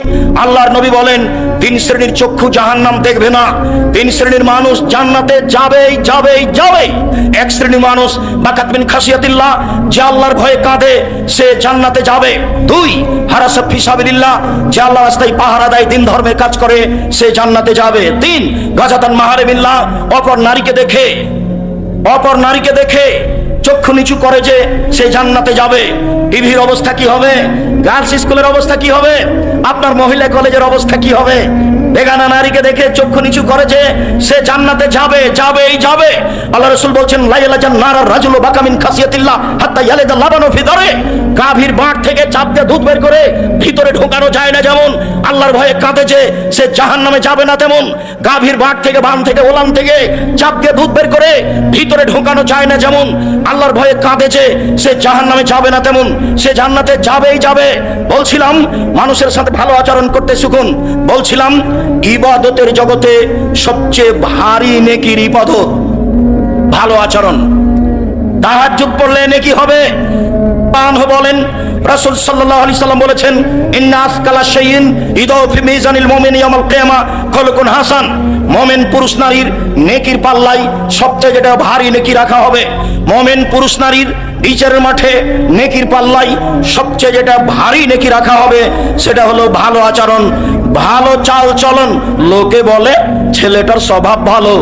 আল্লাহর নবী বলেন, তিন শ্রেণীর চক্ষু জাহান্নাম দেখবে না, তিন শ্রেণীর মানুষ জান্নাতে যাবেই যাবেই যাবেই। এক শ্রেণীর মানুষ বাকাত মিন খাসিয়াতিল্লাহ, যে আল্লাহর ভয়ে কাঁদে সে জান্নাতে যাবে। দুই, হারাসা ফি সাবিলিল্লাহ, যে আল্লাহর রাস্তায় পাহারা দেয়, দিন ধর্মের কাজ করে, সে জান্নাতে যাবে। তিন, গাজাতান মাহারিমিল্লাহ, অপর নারীকে দেখে চক্ষু নিচু করে যে সে জান্নাতে যাবে। টিভির অবস্থা কি হবে? গার্লস স্কুলের অবস্থা কি হবে? আপনার মহিলা কলেজের অবস্থা কি হবে? বেগানা নারীকে দেখে চক্ষু নিচু করে যে সে জান্নাতে যাবে যাবেই যাবে। আল্লাহ রাসূল বলছেন, লা ইয়ালাজান নারার রাজুলু বাকা মিন খাসিয়াতিল্লাহ হাত্তা ইয়ালিদা লাবানু ফি দারে, গাভীর বাট থেকে চাপ দিয়ে দুধ বের করে ভিতরে ঢোকানো যায় না, যেমন আল্লাহর ভয়ে কাঁদে যে সে জাহান্নামে যাবে না, তেমন গাভীর বাট থেকে, বান থেকে, ওলান থেকে চাপ দিয়ে দুধ বের করে ভিতরে ঢোকানো যায় না, যেমন আল্লাহর ভয়ে কাঁদে যে সে জাহান্নামে যাবে না, তেমন সে জান্নাতে যাবেই যাবে। বলছিলাম মানুষের সাথে ভালো আচরণ করতে শিখুন। বলছিলাম ইবাদতের জগতে সবচেয়ে ভারী নেকির ইবাদত ভালো আচরণ। তাহাজ্জুদ পড়লে নেকি হবে। বলেন, রাসূল সাল্লাল্লাহু আলাইহি সাল্লাম বলেছেন, ইন্না আসকালা শাইইন ইদাউ ফি মিজানিল মুমিন ইয়াউমাল কিয়ামা খুলুকুন হাসান। মুমিন পুরুষ নারীর নেকির পাল্লায় সবচেয়ে যেটা ভারী নেকি রাখা হবে, মুমিন পুরুষ নারীর বিচারের মাঠে নেকির পাল্লায় সবচেয়ে যেটা ভারী নেকি রাখা হবে সেটা হলো ভালো আচরণ, ভালো চাল চলন। লোকে বলে ছেলেটার স্বভাব ভালো।